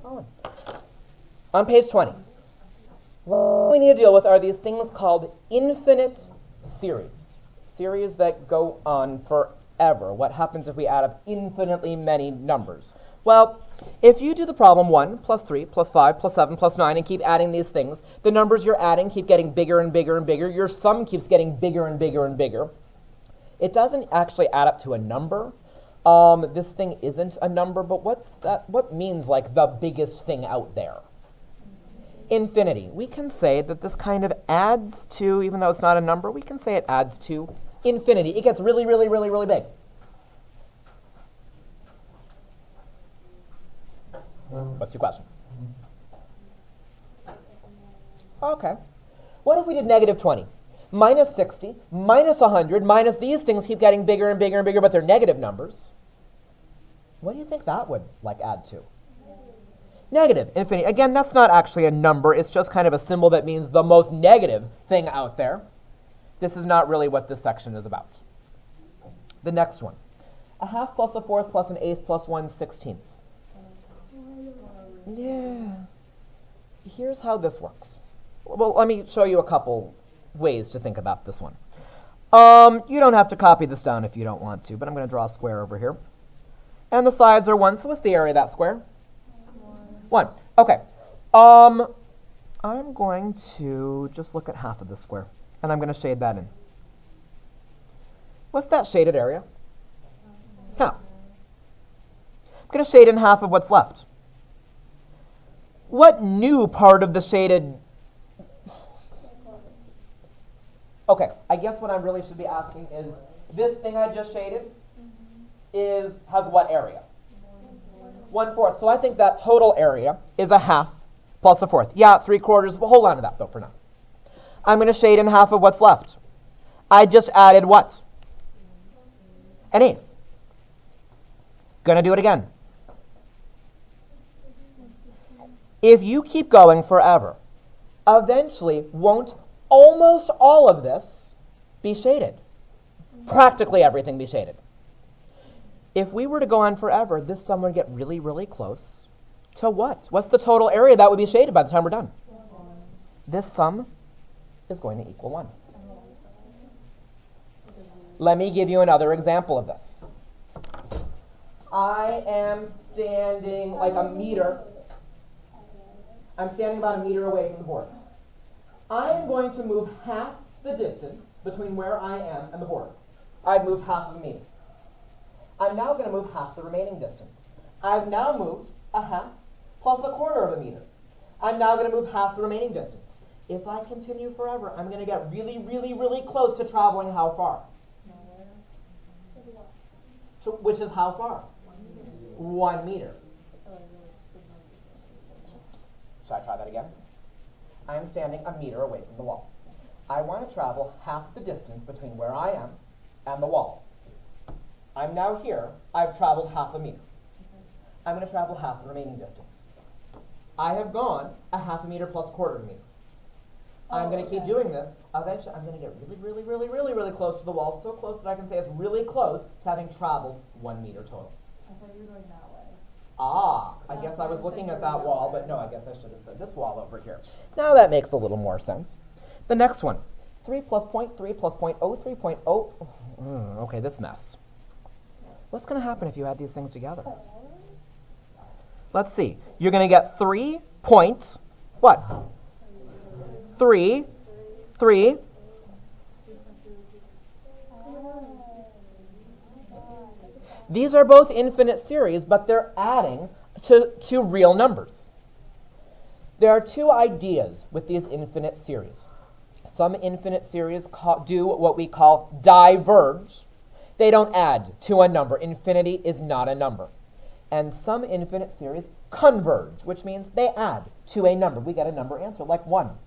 following. On page 20, what we need to deal with are these things called infinite series. Series that go on forever. What happens if we add up infinitely many numbers? Well, if you do the problem 1 plus 3 plus 5 plus 7 plus 9 and keep adding these things, the numbers you're adding keep getting bigger and bigger and bigger. Your sum keeps getting bigger and bigger and bigger. It doesn't actually add up to a number. This thing isn't a number, but what means like the biggest thing out there? Infinity. We can say that this kind of adds to, even though it's not a number, we can say it adds to infinity. It gets really, really, really, really big. What's your question? Okay. What if we did negative 20? Minus 60, minus 100, minus these things keep getting bigger and bigger and bigger, but they're negative numbers. What do you think that would add to? Negative infinity. Again, that's not actually a number. It's just kind of a symbol that means the most negative thing out there. This is not really what this section is about. The next one. A half plus a fourth plus an eighth plus 1/16. Yeah. Here's how this works. Well, let me show you a couple ways to think about this one. You don't have to copy this down if you don't want to, but I'm going to draw a square over here. And the sides are 1, so what's the area of that square? 1. Okay. I'm going to just look at half of this square, and I'm going to shade that in. What's that shaded area? Half. I'm going to shade in half of what's left. What new part of the shaded... Okay, I guess what I really should be asking is, this thing I just shaded has what area? 1/4. So I think that total area is a half plus a fourth. Yeah, 3/4. Well, hold on to that, though, for now. I'm going to shade in half of what's left. I just added what? An eighth. Going to do it again. If you keep going forever, eventually won't almost all of this be shaded? Practically everything be shaded. If we were to go on forever, this sum would get really, really close to what? What's the total area that would be shaded by the time we're done? 1. This sum is going to equal 1. Let me give you another example of this. I am standing like a meter. I'm standing about a meter away from the board. I am going to move half the distance between where I am and the board. I've moved half of a meter. I'm now going to move half the remaining distance. I've now moved a half plus a quarter of a meter. I'm now going to move half the remaining distance. If I continue forever, I'm going to get really, really, really close to traveling how far? So, which is how far? 1 meter. Should I try that again? I am standing a meter away from the wall. I want to travel half the distance between where I am and the wall. I'm now here. I've traveled half a meter. I'm going to travel half the remaining distance. I have gone a half a meter plus a quarter of a meter. I'm going to keep doing this. Eventually, I'm going to get really, really, really, really, really close to the wall, so close that I can say it's really close to having traveled 1 meter total. I thought you were going that way. Ah, I guess I was looking at that wall, but no, I guess I should have said this wall over here. Now that makes a little more sense. The next one, 3 plus 0.3 plus 0.0, 3.0. Okay, this mess. What's going to happen if you add these things together? Let's see. You're going to get 3 point, what? 3. These are both infinite series, but they're adding to real numbers. There are two ideas with these infinite series. Some infinite series do what we call diverge. They don't add to a number. Infinity is not a number. And some infinite series converge, which means they add to a number. We get a number answer, like 1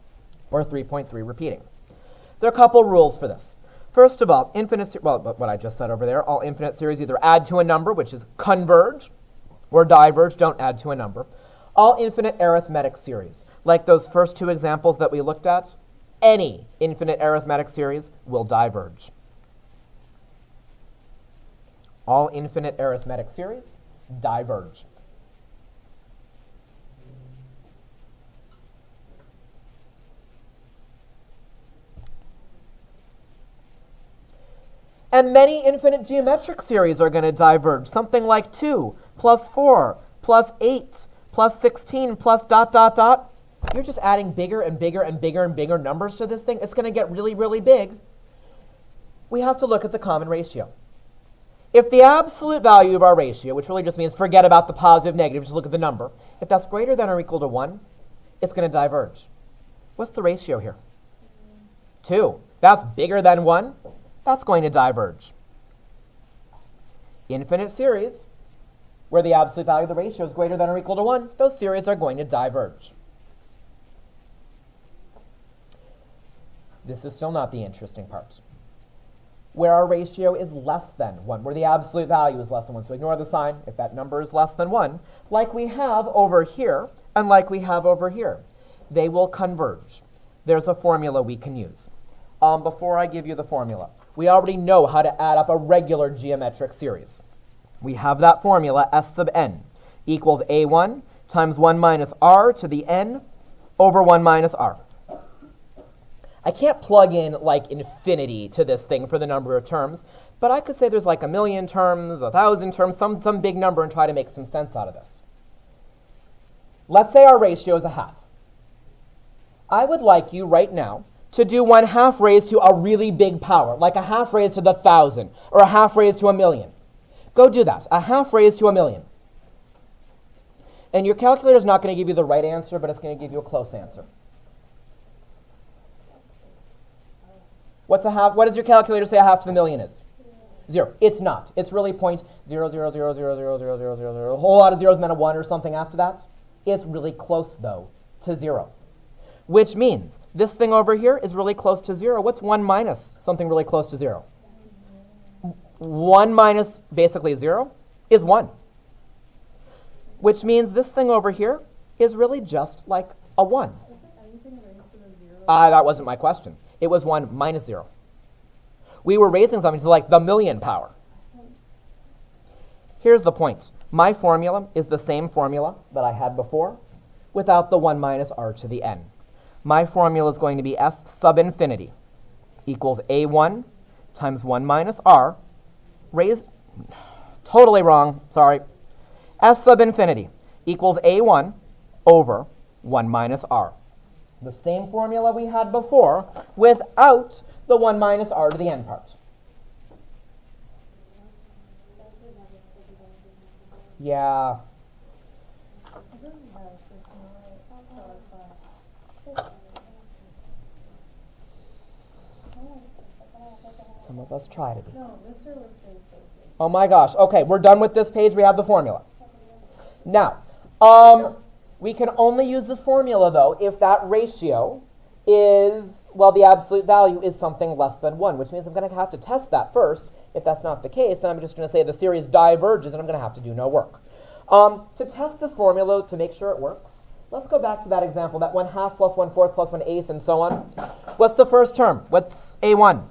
or 3.3 repeating. There are a couple rules for this. First of all, what I just said over there, all infinite series either add to a number, which is converge, or diverge, don't add to a number. All infinite arithmetic series, like those first two examples that we looked at, any infinite arithmetic series will diverge. All infinite arithmetic series diverge. And many infinite geometric series are going to diverge. Something like 2 plus 4 plus 8 plus 16 plus dot, dot, dot. You're just adding bigger and bigger and bigger and bigger numbers to this thing. It's going to get really, really big. We have to look at the common ratio. If the absolute value of our ratio, which really just means forget about the positive, negative, just look at the number. If that's greater than or equal to 1, it's going to diverge. What's the ratio here? 2. That's bigger than 1. That's going to diverge. Infinite series, where the absolute value of the ratio is greater than or equal to 1, those series are going to diverge. This is still not the interesting part. Where our ratio is less than 1, where the absolute value is less than 1. So ignore the sign if that number is less than 1, like we have over here and like we have over here. They will converge. There's a formula we can use. Before I give you the formula, we already know how to add up a regular geometric series. We have that formula, S sub n equals a1 times 1 minus r to the n over 1 minus r. I can't plug in like infinity to this thing for the number of terms, but I could say there's like 1,000,000 terms, 1,000 terms, some big number and try to make some sense out of this. Let's say our ratio is a half. I would like you right now to do 1/2 raised to a really big power, like a half raised to the 1,000 or a half raised to 1,000,000. Go do that, a half raised to 1,000,000. And your calculator is not going to give you the right answer, but it's going to give you a close answer. What's a half? What does your calculator say a half to the million is? 0. It's not. It's really 0.000000000, a whole lot of zeros and then a 1 or something after that. It's really close, though, to 0. Which means this thing over here is really close to 0. What's 1 minus something really close to 0? 1 minus basically 0 is 1. Which means this thing over here is really just like a 1. That wasn't my question. It was 1 minus 0. We were raising something to like the million power. Here's the point. My formula is the same formula that I had before without the 1 minus r to the n. My formula is going to be s sub infinity equals a1 times 1 minus r raised, totally wrong, sorry. S sub infinity equals a1 over 1 minus r. The same formula we had before without the 1 minus r to the n part. Yeah. Some of us try to be. Oh my gosh. Okay, we're done with this page. We have the formula. Now, we can only use this formula, though, if that ratio is, well, the absolute value is something less than 1, which means I'm going to have to test that first. If that's not the case, then I'm just going to say the series diverges, and I'm going to have to do no work. To test this formula, to make sure it works, let's go back to that example, that 1/2 plus 1/4 plus 1/8, and so on. What's the first term? What's a1?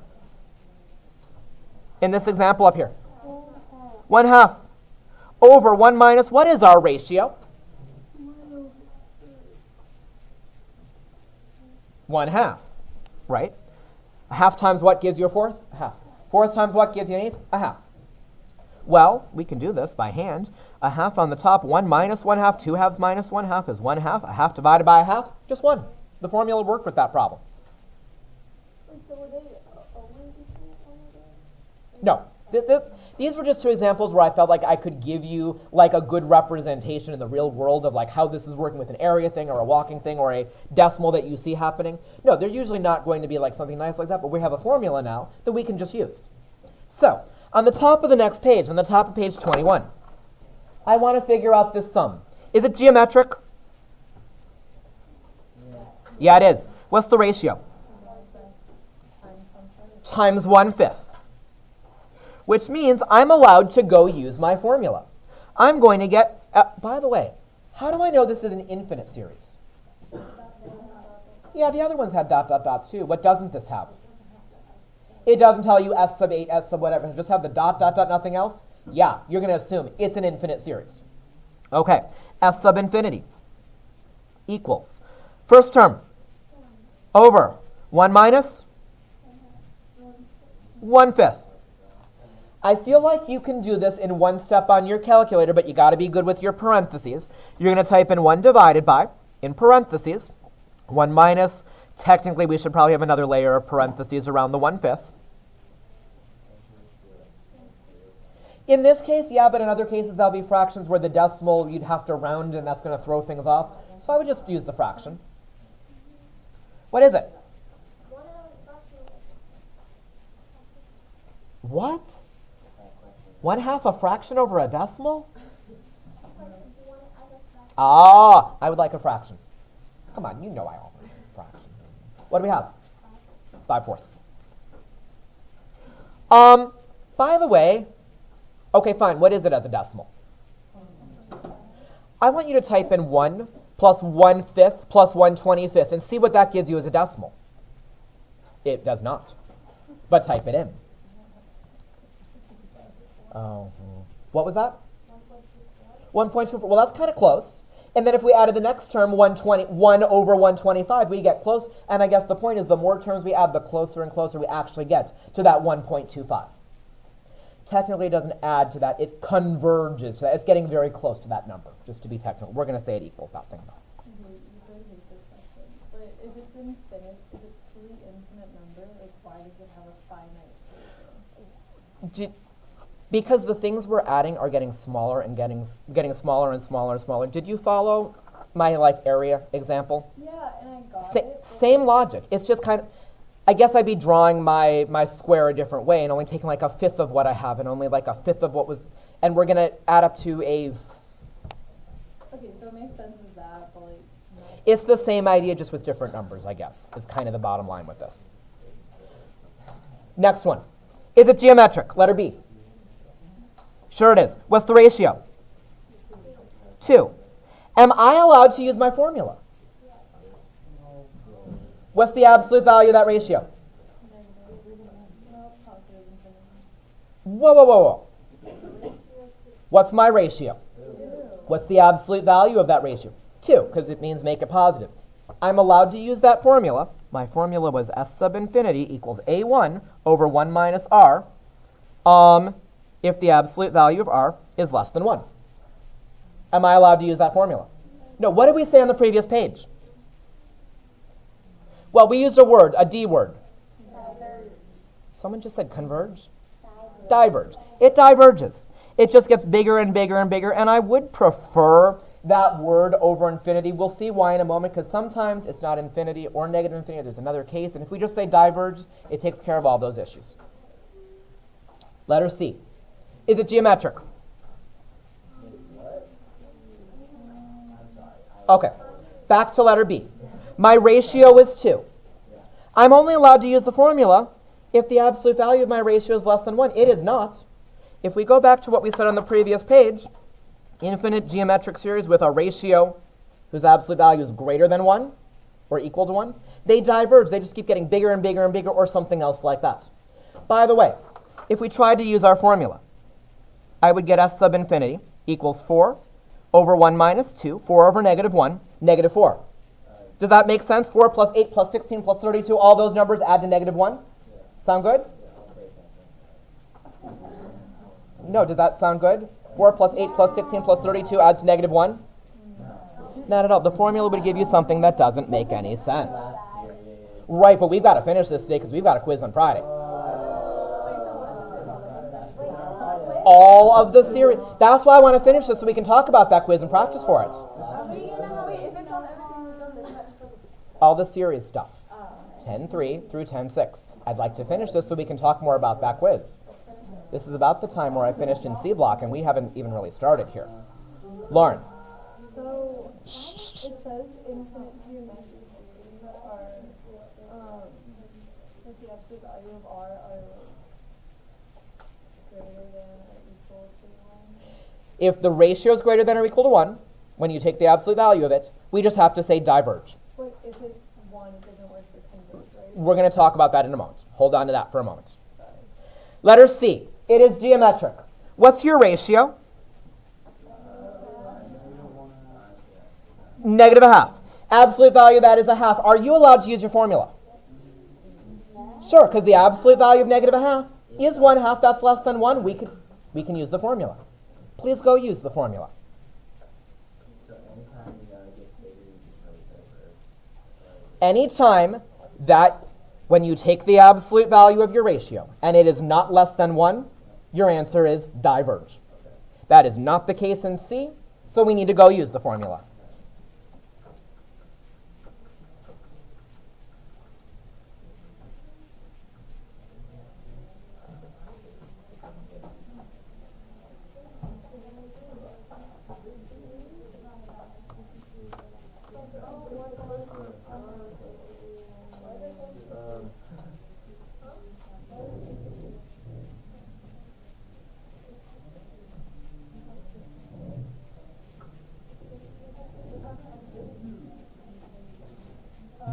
In this example up here. 1/2 over 1 minus, what is our ratio? 1/2, right? A half times what gives you a fourth? A half. Fourth times what gives you an eighth? A half. Well, we can do this by hand. A half on the top, 1 minus 1/2, 2 halves minus 1/2 is 1/2. A half divided by a half, just 1. The formula worked with that problem. So were they always equal on those? No. These were just two examples where I felt like I could give you like a good representation in the real world of like how this is working with an area thing or a walking thing or a decimal that you see happening. No, they're usually not going to be like something nice like that, but we have a formula now that we can just use. So, on the top of the next page, on the top of page 21, I want to figure out this sum. Is it geometric? Yes. Yeah, it is. What's the ratio? Times 1/5. Which means I'm allowed to go use my formula. I'm going to get, by the way, how do I know this is an infinite series? Yeah, the other ones had dot, dot, dots too. What doesn't this have? It doesn't tell you s sub 8, s sub whatever. Just have the dot, dot, dot, nothing else? Yeah, you're going to assume it's an infinite series. Okay, s sub infinity equals, first term, over 1 minus 1/5. I feel like you can do this in one step on your calculator, but you got to be good with your parentheses. You're going to type in 1 divided by, in parentheses, 1 minus. Technically, we should probably have another layer of parentheses around the 1/5. In this case, yeah, but in other cases, there'll be fractions where the decimal, you'd have to round, and that's going to throw things off. So I would just use the fraction. What is it? What? 1/2 a fraction over a decimal? Ah, I would like a fraction. Come on, you know I always like fractions. What do we have? 5/4. By the way, okay, fine, what is it as a decimal? I want you to type in 1 plus 1/5 plus 1/25 and see what that gives you as a decimal. It does not, but type it in. Oh, what was that? 1.24. Well, that's kind of close. And then if we added the next term, 1 over 125, we get close. And I guess the point is the more terms we add, the closer and closer we actually get to that 1.25. Technically, it doesn't add to that. It converges to that. It's getting very close to that number, just to be technical. We're going to say it equals that thing, though. You could hate this question, but if it's infinite, if it's the infinite number, like why does it have a finite solution? Because the things we're adding are getting smaller and getting smaller and smaller and smaller. Did you follow my area example? Yeah, and I got it. Same logic. It's just kind of, I guess I'd be drawing my square a different way and only taking like 1/5 of what I have and only like 1/5 of what was, and we're going to add up to a... Okay, so it makes sense as that, but like... No. It's the same idea just with different numbers, I guess, is kind of the bottom line with this. Next one. Is it geometric? Letter B. Sure it is. What's the ratio? 2. Am I allowed to use my formula? What's the absolute value of that ratio? Whoa, whoa, whoa, whoa. What's my ratio? What's the absolute value of that ratio? 2, because it means make it positive. I'm allowed to use that formula. My formula was S sub infinity equals A1 over 1 minus R. If the absolute value of R is less than 1. Am I allowed to use that formula? No. What did we say on the previous page? Well, we used a word, a D word. Diverge. Someone just said converge? Diverge. It diverges. It just gets bigger and bigger and bigger, and I would prefer that word over infinity. We'll see why in a moment, because sometimes it's not infinity or negative infinity. There's another case, and if we just say diverges, it takes care of all those issues. Letter C. Is it geometric? Okay. Back to letter B. My ratio is 2. I'm only allowed to use the formula if the absolute value of my ratio is less than 1. It is not. If we go back to what we said on the previous page, infinite geometric series with a ratio whose absolute value is greater than 1 or equal to 1, they diverge. They just keep getting bigger and bigger and bigger or something else like that. By the way, if we tried to use our formula, I would get S sub infinity equals 4 over 1 minus 2, 4 over negative 1, negative 4. Does that make sense? 4 plus 8 plus 16 plus 32, all those numbers add to negative 1? Sound good? No, does that sound good? 4 plus 8 plus 16 plus 32 add to negative 1? Not at all. The formula would give you something that doesn't make any sense. Right, but we've got to finish this today because we've got a quiz on Friday. All of the series. That's why I want to finish this so we can talk about that quiz and practice for it. All the series stuff. 10.3 through 10.6. I'd like to finish this so we can talk more about that quiz. This is about the time where I finished in C block and we haven't even really started here. Lauren. So it says infinite geometric series are with the absolute value of R are greater than or equal to 1. If the ratio is greater than or equal to 1, when you take the absolute value of it, we just have to say diverge. But if it's 1, it doesn't work for converge, right? We're going to talk about that in a moment. Hold on to that for a moment. Letter C. It is geometric. What's your ratio? Negative a half. Absolute value of that is a half. Are you allowed to use your formula? Sure, because the absolute value of negative a half Is 1/2 that's less than 1? We can use the formula. Please go use the formula. So anytime you gotta get bigger, you just write that. Anytime that when you take the absolute value of your ratio and it is not less than 1, your answer is diverge. That is not the case in C, so we need to go use the formula.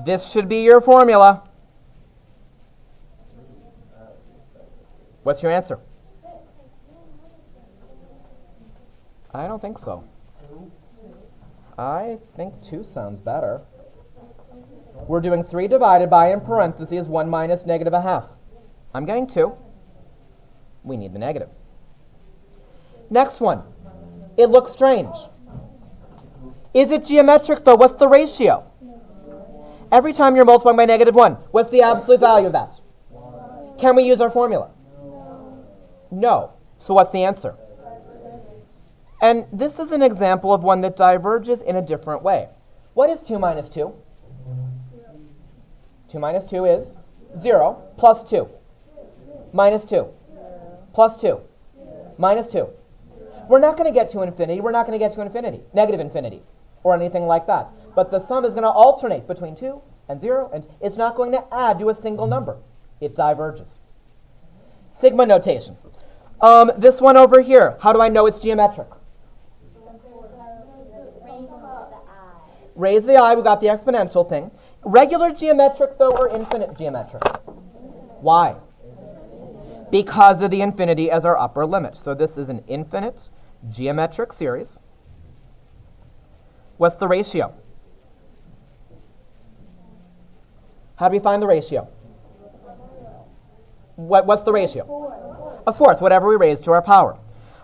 This should be your formula. What's your answer? I don't think so. I think 2 sounds better. We're doing 3 divided by, in parentheses, 1 minus negative 1/2. I'm getting 2. We need the negative. Next one. It looks strange. Is it geometric, though? What's the ratio? Every time you're multiplying by negative 1, what's the absolute value of that? Can we use our formula? No. So what's the answer? And this is an example of one that diverges in a different way. What is 2 minus 2? 2 minus 2 is 0 plus 2. Minus 2. Plus 2. Minus 2. We're not going to get to infinity. We're not going to get to infinity. Negative infinity. Or anything like that. But the sum is going to alternate between 2 and 0, and it's not going to add to a single number. It diverges. Sigma notation. This one over here, how do I know it's geometric? Raise the I, we got the exponential thing. Regular geometric, though, or infinite geometric? Why? Because of the infinity as our upper limit. So this is an infinite geometric series. What's the ratio? How do we find the ratio? What's the ratio? A fourth, whatever we raise to our power.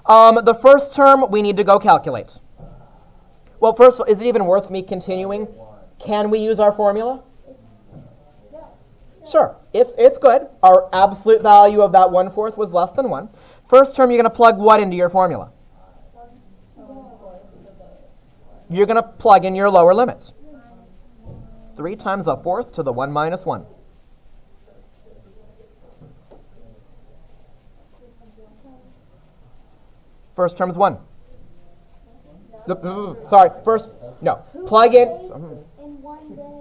The first term we need to go calculate. Well, first of all, is it even worth me continuing? Can we use our formula? Sure, it's good. Our absolute value of that 1/4 was less than 1. First term, you're going to plug what into your formula? You're going to plug in your lower limits. 3 times a fourth to the 1 minus 1. First term is 1. Sorry, first, no. Plug in.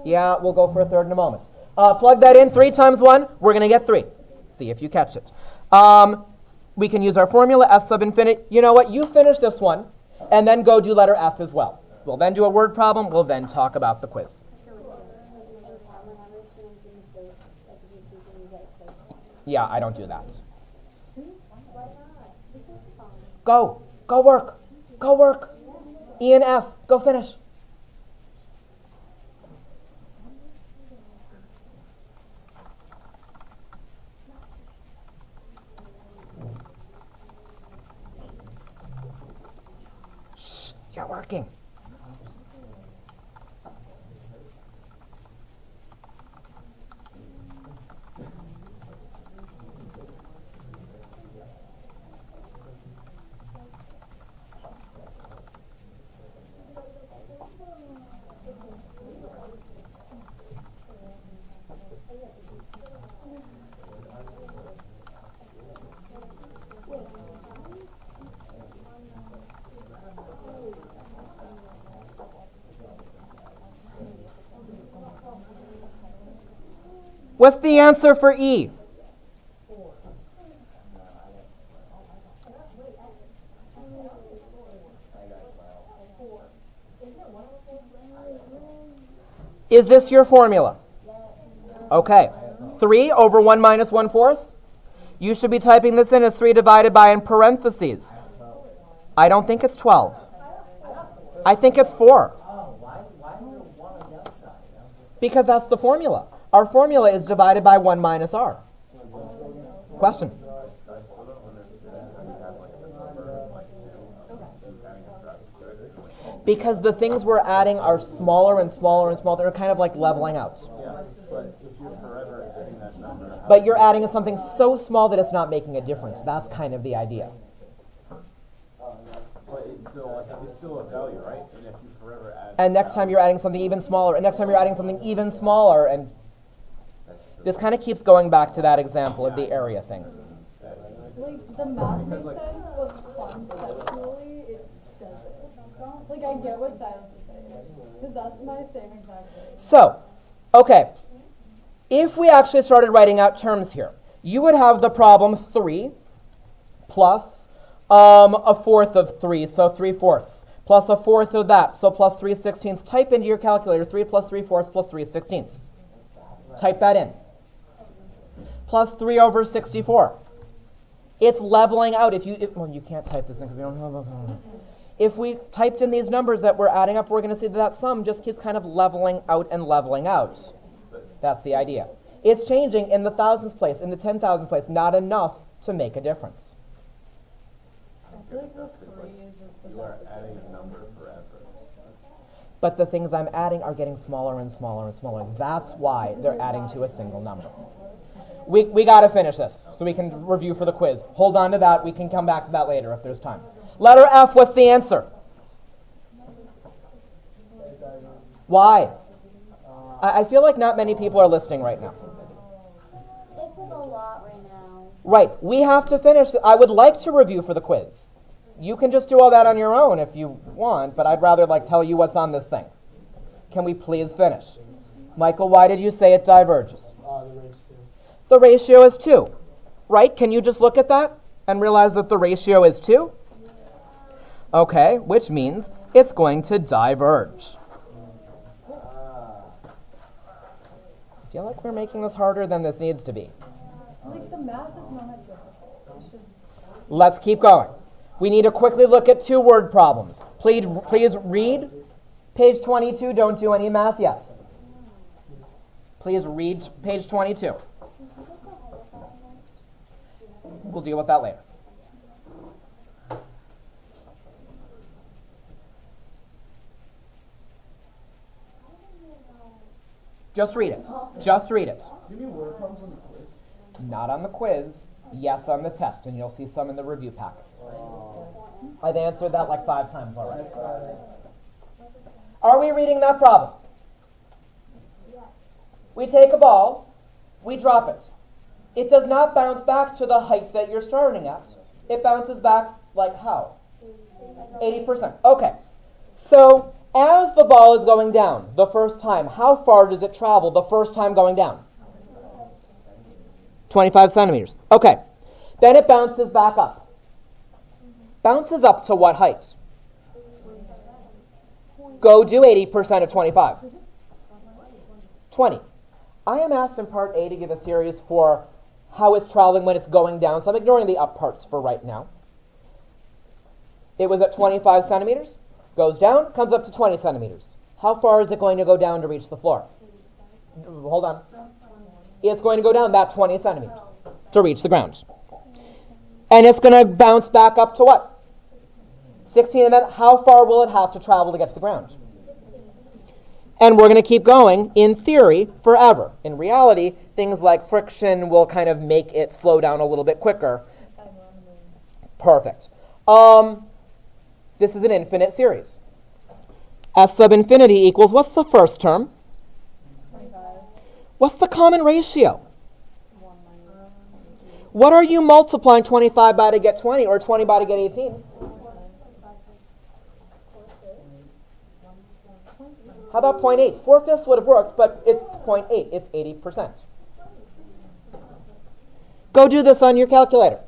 Yeah, we'll go for a third in a moment. Plug that in, 3 times 1, we're going to get 3. See if you catch it. We can use our formula, S sub infinite. You know what? You finish this one, and then go do letter F as well. We'll then do a word problem. We'll then talk about the quiz. Yeah, I don't do that. Go. Go work. Go work. E and F. Go finish. Shh. You're working. What's the answer for E? Is this your formula? Okay. 3 over 1 minus 1/4? You should be typing this in as 3 divided by in parentheses. I don't think it's 12. I think it's 4. Because that's the formula. Our formula is divided by 1 minus r. Question? Because the things we're adding are smaller and smaller and smaller. They're kind of like leveling out. Yeah, but if you're forever adding that number, But you're adding something so small that it's not making a difference. That's kind of the idea. but it's still a value, right? And if you forever add, And next time you're adding something even smaller, and next time you're adding something even smaller, and this kind of keeps going back to that example of the area thing. Like, the math makes sense, but conceptually, it doesn't. Like, I get what Silas is saying, because that's my same exact thing. So, okay, if we actually started writing out terms here, you would have the problem 3 plus a fourth of 3, so 3/4, plus a fourth of that, so plus 3/16. Type into your calculator 3 plus 3/4 plus 3/16. Type that in. Plus 3 over 64. It's leveling out. Well, you can't type this in because we don't have. If we typed in these numbers that we're adding up, we're going to see that that sum just keeps kind of leveling out and leveling out. That's the idea. It's changing in the thousands place, in the 10,000 place, not enough to make a difference. I feel like the 3 is just the you are best. adding a number forever. But the things I'm adding are getting smaller and smaller and smaller. That's why they're adding to a single number. We got to finish this so we can review for the quiz. Hold on to that. We can come back to that later if there's time. Letter F, what's the answer? Why? I feel like not many people are listening right now. It's like a lot right now. Right, we have to finish. I would like to review for the quiz. You can just do all that on your own if you want, but I'd rather tell you what's on this thing. Can we please finish? Michael, why did you say it diverges? The rate's 2. The ratio is 2, right? Can you just look at that and realize that the ratio is 2? Okay, which means it's going to diverge. I feel like we're making this harder than this needs to be. Like, the math is not difficult. It's just. Let's keep going. We need to quickly look at 2-word problems. Please read page 22. Don't do any math yet. Please read page 22. We'll deal with that later. Just read it. Just read it. You mean word problems on the quiz? Not on the quiz. Yes, on the test, and you'll see some in the review packets. I've answered that like 5 times already. Are we reading that problem? We take a ball, we drop it. It does not bounce back to the height that you're starting at. It bounces back like how? 80%. Okay. So as the ball is going down the first time, how far does it travel the first time going down? 25 centimeters. Okay. Then it bounces back up. Bounces up to what height? Go do 80% of 25. 20. I am asked in part A to give a series for how it's traveling when it's going down, so I'm ignoring the up parts for right now. It was at 25 centimeters, goes down, comes up to 20 centimeters. How far is it going to go down to reach the floor? Hold on. It's going to go down that 20 centimeters to reach the ground. And it's going to bounce back up to what? 16, and then how far will it have to travel to get to the ground? And we're going to keep going, in theory, forever. In reality, things like friction will kind of make it slow down a little bit quicker. Perfect. This is an infinite series. S sub infinity equals, what's the first term? 25. What's the common ratio? 1 minus. What are you multiplying 25 by to get 20 or 20 by to get 18? How about 0.8? 4/5 would have worked, but it's 0.8. It's 80%. Go do this on your calculator.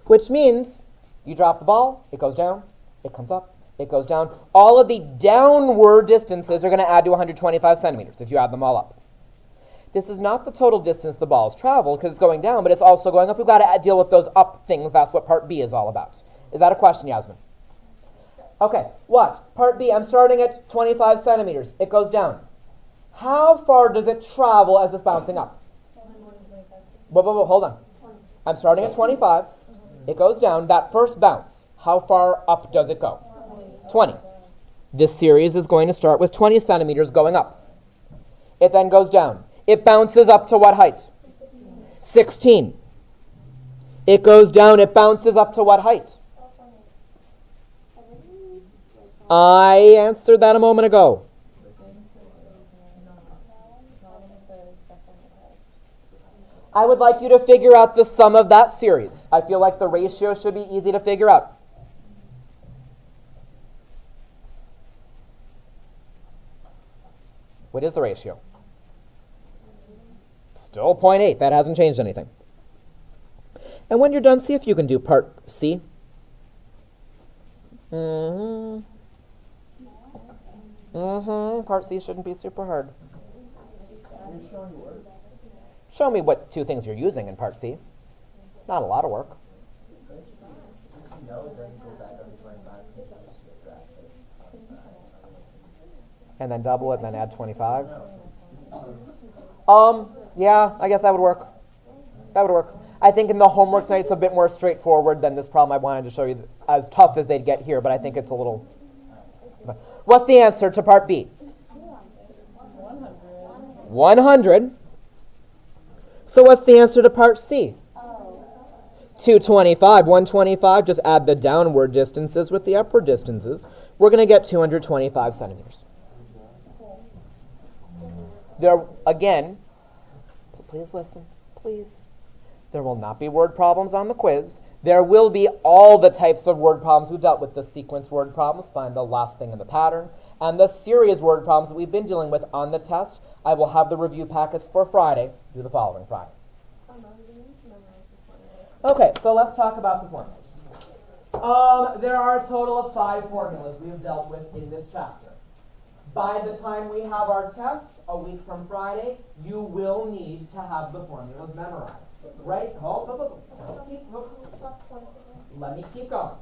Which means you drop the ball, it goes down, it comes up, it goes down. All of the downward distances are going to add to 125 centimeters if you add them all up. This is not the total distance the ball's traveled because it's going down, but it's also going up. We've got to deal with those up things. That's what part B is all about. Is that a question, Yasmin? Okay, watch. Part B, I'm starting at 25 centimeters. It goes down. How far does it travel as it's bouncing up? Whoa, hold on. I'm starting at 25. It goes down. That first bounce, how far up does it go? 20. This series is going to start with 20 centimeters going up. It then goes down. It bounces up to what height? 16. It goes down. It bounces up to what height? I answered that a moment ago. I would like you to figure out the sum of that series. I feel like the ratio should be easy to figure out. What is the ratio? Still 0.8. That hasn't changed anything. And when you're done, see if you can do part C. Part C shouldn't be super hard. Show me what two things you're using in part C. Not a lot of work. And then double it and then add 25. Yeah, I guess that would work. That would work. I think in the homework tonight it's a bit more straightforward than this problem I wanted to show you, as tough as they'd get here, but I think it's a little... What's the answer to part B? 100. So what's the answer to part C? 225. 125, just add the downward distances with the upward distances. We're going to get 225 centimeters. There, again, please listen, please. There will not be word problems on the quiz. There will be all the types of word problems we've dealt with. The sequence word problems, find the last thing in the pattern, and the series word problems that we've been dealing with on the test. I will have the review packets for Friday, due the following Friday. Okay, so let's talk about the formulas. There are a total of 5 formulas we have dealt with in this chapter. By the time we have our test, a week from Friday, you will need to have the formulas memorized. Right? Let me keep going.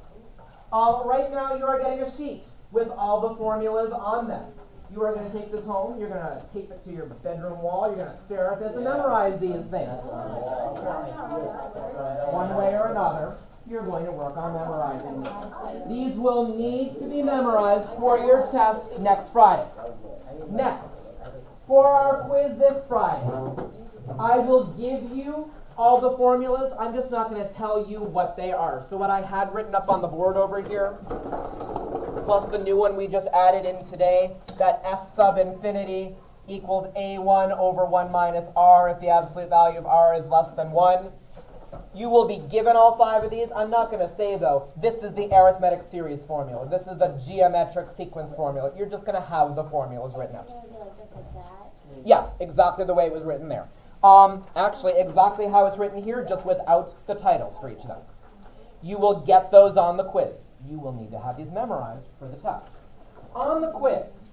Right now, you are getting a sheet with all the formulas on them. You are going to take this home. You're going to tape it to your bedroom wall. You're going to stare at this and memorize these things. One way or another, you're going to work on memorizing these. These will need to be memorized for your test next Friday. Next, for our quiz this Friday, I will give you all the formulas. I'm just not going to tell you what they are. So what I had written up on the board over here, plus the new one we just added in today, that S sub infinity equals A1 over 1 minus R if the absolute value of R is less than 1. You will be given all 5 of these. I'm not going to say, though, this is the arithmetic series formula. This is the geometric sequence formula. You're just going to have the formulas written out. Yes, exactly the way it was written there. Actually, exactly how it's written here, just without the titles for each of them. You will get those on the quiz. You will need to have these memorized for the test. On the quiz,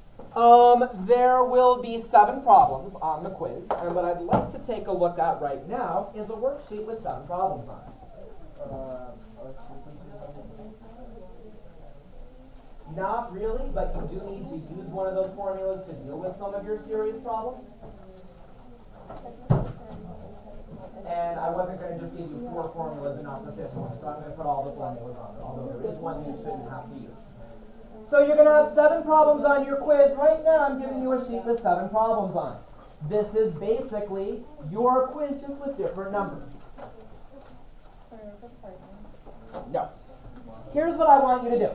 there will be 7 problems on the quiz, and what I'd like to take a look at right now is a worksheet with 7 problems on it. Not really, but you do need to use one of those formulas to deal with some of your serious problems. And I wasn't going to just give you 4 formulas and not the 5th one, so I'm going to put all the formulas on it, although there is one you shouldn't have to use. So you're going to have 7 problems on your quiz. Right now I'm giving you a sheet with 7 problems on it. This is basically your quiz just with different numbers. No. Here's what I want you to do.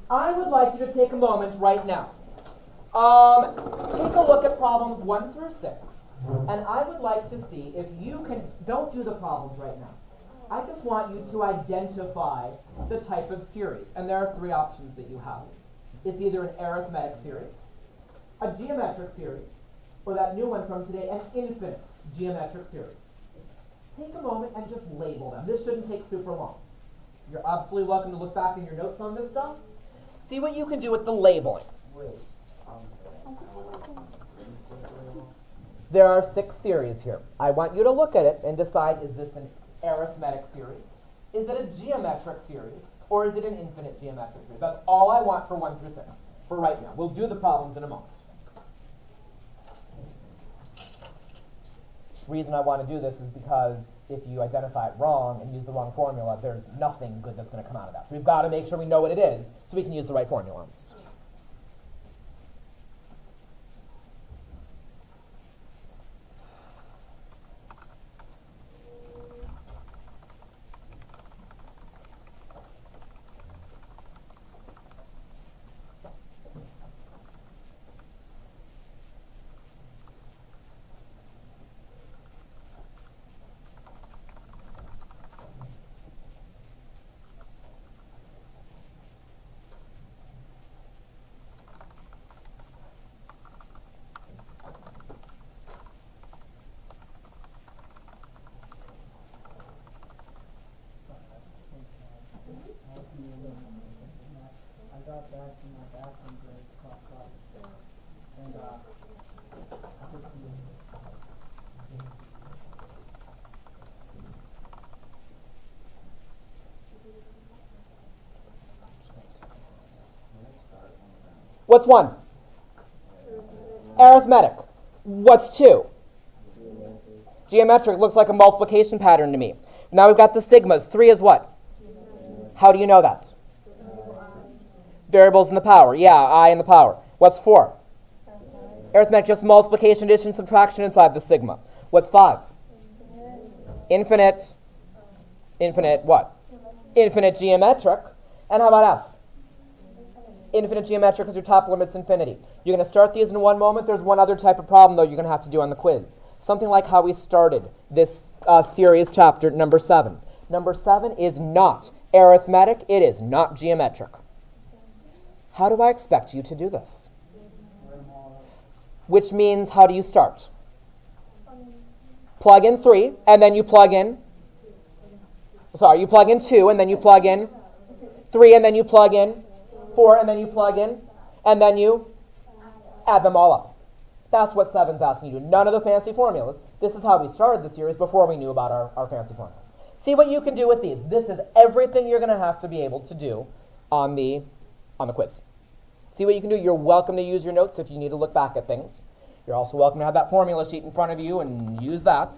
I would like you to take a moment right now. Take a look at problems 1 through 6. And I would like to see if you can, don't do the problems right now. I just want you to identify the type of series. And there are 3 options that you have. It's either an arithmetic series, a geometric series, or that new one from today, an infinite geometric series. Take a moment and just label them. This shouldn't take super long. You're absolutely welcome to look back in your notes on this stuff. See what you can do with the labeling. There are 6 series here. I want you to look at it and decide, is this an arithmetic series? Is it a geometric series? or is it an infinite geometric series? That's all I want for 1 through 6 for right now. We'll do the problems in a moment. The reason I want to do this is because if you identify it wrong and use the wrong formula, there's nothing good that's going to come out of that. So we've got to make sure we know what it is so we can use the right formula on this. I got back from my bathroom break, coughed up, and What's 1? Arithmetic. What's 2? Geometric. Looks like a multiplication pattern to me. Now we've got the sigmas. 3 is what? How do you know that? Variables in the power. Yeah, I in the power. What's 4? Arithmetic, just multiplication, addition, subtraction inside the sigma. What's 5? Infinite. Infinite what? Infinite geometric. And how about F? Infinite geometric because your top limit's infinity. You're going to start these in one moment. There's one other type of problem, though, you're going to have to do on the quiz. Something like how we started this series chapter, number 7. Number 7 is not arithmetic. It is not geometric. How do I expect you to do this? Which means, how do you start? Plug in 3, and then you plug in... Sorry, you plug in 2, and then you plug in 3, and then you plug in 4, and then you plug in, and then you add them all up. That's what 7's asking you to do. None of the fancy formulas. This is how we started the series before we knew about our fancy formulas. See what you can do with these. This is everything you're going to have to be able to do on the quiz. See what you can do. You're welcome to use your notes if you need to look back at things. You're also welcome to have that formula sheet in front of you and use that.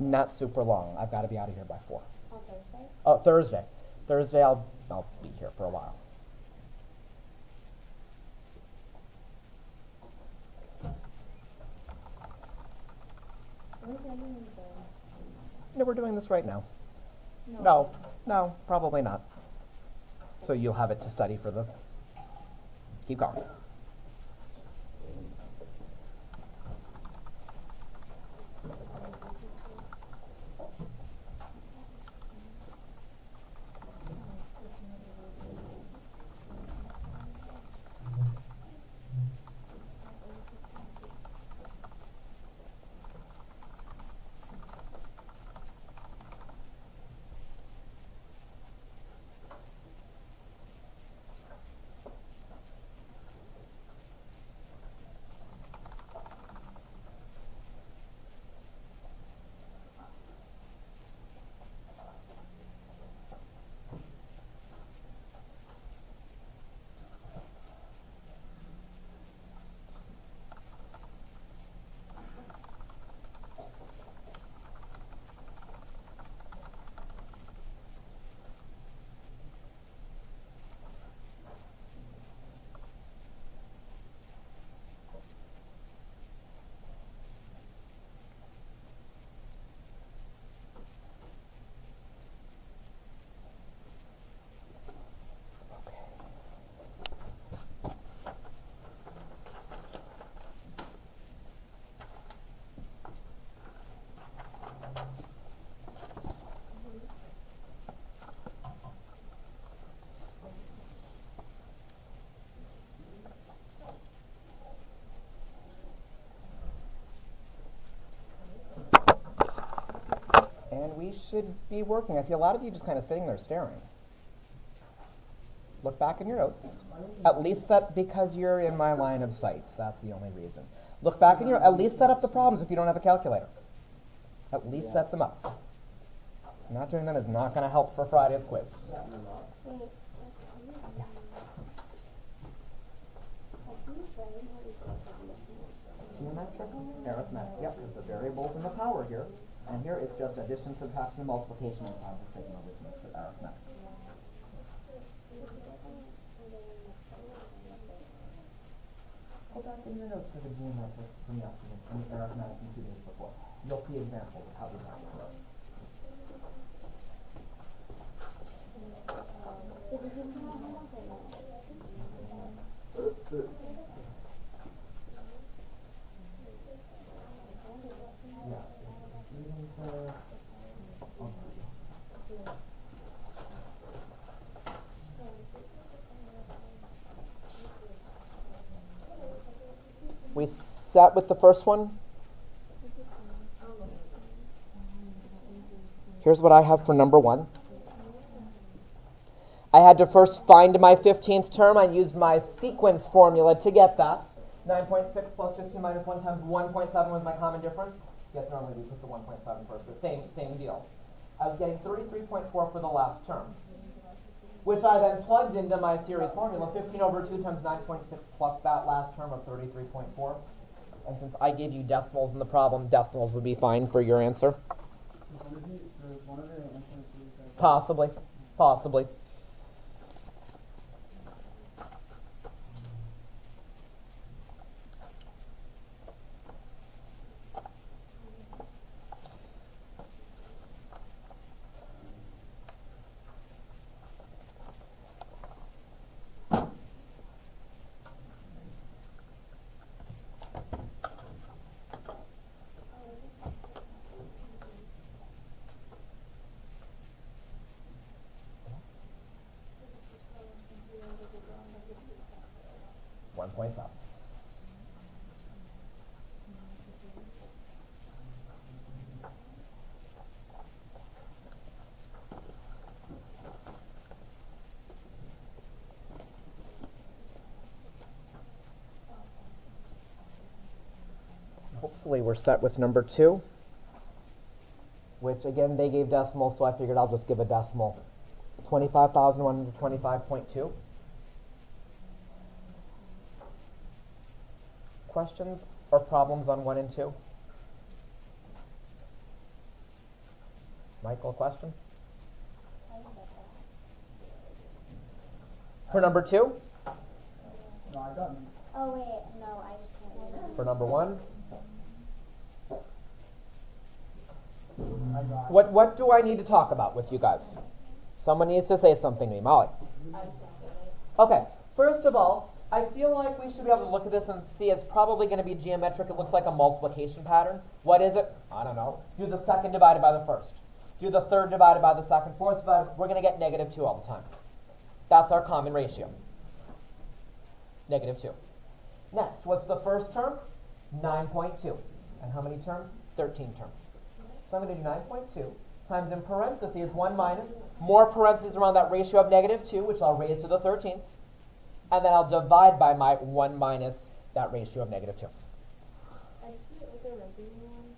Not super long. I've got to be out of here by 4. On Thursday? Oh, Thursday. Thursday I'll be here for a while. No, we're doing this right now. No, probably not. So you'll have it to study for the... Keep going. And we should be working. I see a lot of you just kind of sitting there staring. Look back in your notes. At least set, because you're in my line of sight. That's the only reason. Look back in your, at least set up the problems if you don't have a calculator. At least set them up. Not doing that is not going to help for Friday's quiz. Wait. Geometric, arithmetic. Yep, because the variable's in the power here. And here it's just addition, subtraction, and multiplication inside the signal, which makes it arithmetic. Go back in your notes for the geometric from yesterday and the arithmetic from 2 days before. You'll see examples of how we practice those. So did you see my homework or no? Yeah. Stevens there. We set with the first one. Here's what I have for number 1. I had to first find my 15th term. I used my sequence formula to get that. 9.6 plus 15 minus 1 times 1.7 was my common difference. Yes, normally we put the 1.7 first, but same deal. I was getting 33.4 for the last term, which I then plugged into my series formula, 15 over 2 times 9.6 plus that last term of 33.4. And since I gave you decimals in the problem, decimals would be fine for your answer. Possibly. Possibly. Points up. Hopefully we're set with number 2, which again they gave decimals, so I figured I'll just give a decimal. 25,125.2. Questions or problems on 1 and 2? Michael, question? For number 2? No, I got me. Oh wait, no, I just can't remember. For number 1? I got What do I need to talk about with you guys? Someone needs to say something to me. Molly. Okay, first of all, I feel like we should be able to look at this and see it's probably going to be geometric. It looks like a multiplication pattern. What is it? I don't know. Do the second divided by the first. Do the third divided by the second. Fourth divided. We're going to get -2 all the time. That's our common ratio. -2. Next, what's the first term? 9.2. And how many terms? 13 terms. So I'm going to do 9.2 times in parentheses 1 minus, more parentheses around that ratio of -2, which I'll raise to the 13th. And then I'll divide by my 1 minus that ratio of -2. I just do it like a regular one.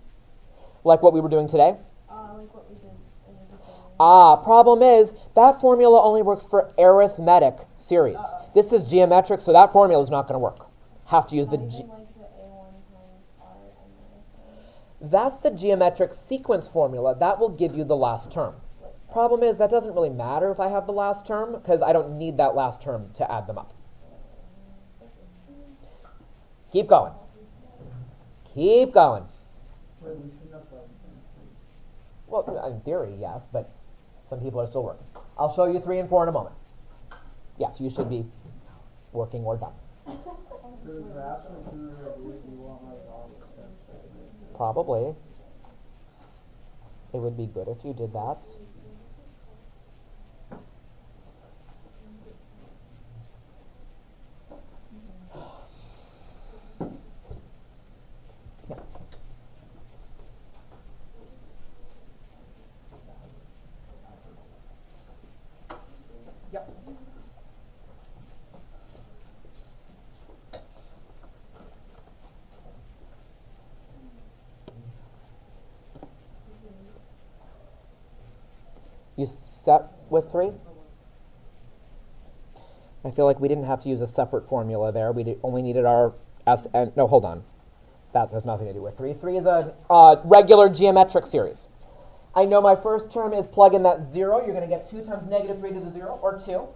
Like what we were doing today? Like what we did in the beginning. Problem is, that formula only works for arithmetic series. This is geometric, so that formula is not going to work. Have to use the... Like the A1 times R and minus That's the geometric sequence formula. That will give you the last term. Problem is, that doesn't really matter if I have the last term, because I don't need that last term to add them up. Keep going. Keep going. Wait, we should have done. Well, in theory, yes, but some people are still working. I'll show you 3 and 4 in a moment. Yes, you should be working or done. For the vast majority of these, you want like all the steps. Probably. It would be good if you did that. You set with 3? I feel like we didn't have to use a separate formula there. We only needed our Sn. No, hold on. That has nothing to do with 3. 3 is a regular geometric series. I know my first term is plug in that 0. You're going to get 2 times negative 3 to the 0, or 2.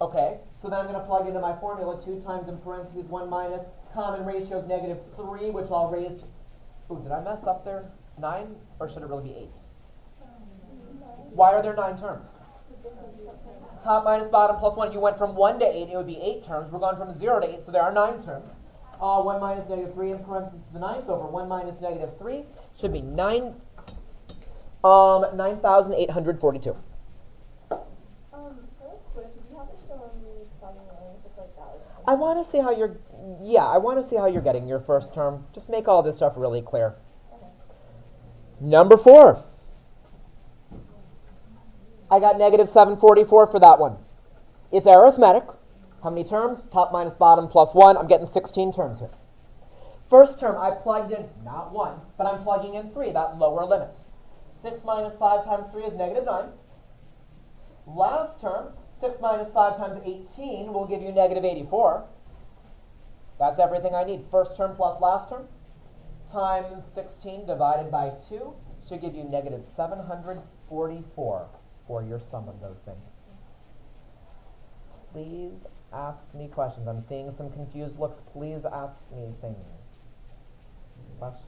Okay, so then I'm going to plug into my formula 2 times in parentheses 1 minus common ratio is negative 3, which I'll raise to... Ooh, did I mess up there? 9? Or should it really be 8? Why are there 9 terms? Top minus bottom plus 1. You went from 1 to 8. It would be 8 terms. We're going from 0 to 8, so there are 9 terms. 1 minus negative 3 in parentheses to the 9th over 1 minus negative 3 should be 9,842. I want to see how you're, I want to see how you're getting your first term. Just make all this stuff really clear. Number 4. I got negative 744 for that one. It's arithmetic. How many terms? Top minus bottom plus 1. I'm getting 16 terms here. First term, I plugged in, not 1, but I'm plugging in 3, that lower limit. 6 minus 5 times 3 is negative 9. Last term, 6 minus 5 times 18 will give you negative 84. That's everything I need. First term plus last term times 16 divided by 2 should give you negative 744 for your sum of those things. Please ask me questions. I'm seeing some confused looks. Please ask me things. Questions?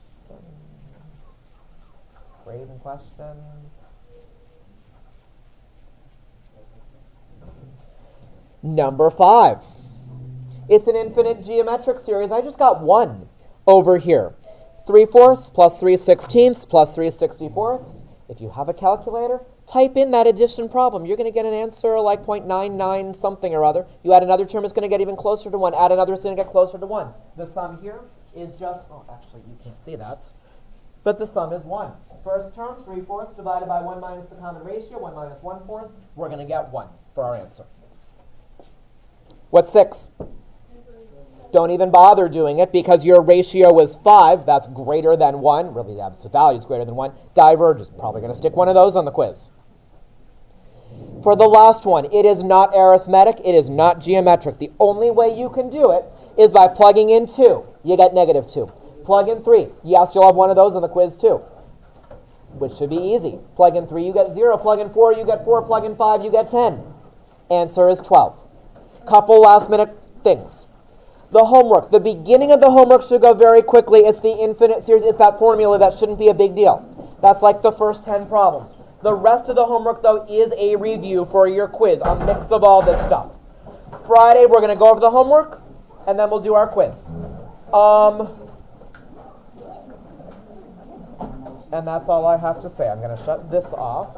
Craven question? Number 5. It's an infinite geometric series. I just got 1 over here. 3/4 plus 3/16 plus 3/64. If you have a calculator, type in that addition problem. You're going to get an answer like 0.99 something or other. You add another term, it's going to get even closer to 1. Add another, it's going to get closer to 1. The sum here is just, actually you can't see that, but the sum is 1. First term, 3/4 divided by 1 minus the common ratio, 1 minus 1/4. We're going to get 1 for our answer. What's 6? Don't even bother doing it because your ratio is 5. That's greater than 1. Really, the absolute value is greater than 1. Diverges. Probably going to stick one of those on the quiz. For the last one, it is not arithmetic. It is not geometric. The only way you can do it is by plugging in 2. You get negative 2. Plug in 3. Yes, you'll have one of those on the quiz too, which should be easy. Plug in 3, you get 0. Plug in 4, you get 4. Plug in 5, you get 10. Answer is 12. Couple last minute things. The homework. The beginning of the homework should go very quickly. It's the infinite series. It's that formula. That shouldn't be a big deal. That's like the first 10 problems. The rest of the homework, though, is a review for your quiz, a mix of all this stuff. Friday, we're going to go over the homework, and then we'll do our quiz. And that's all I have to say. I'm going to shut this off.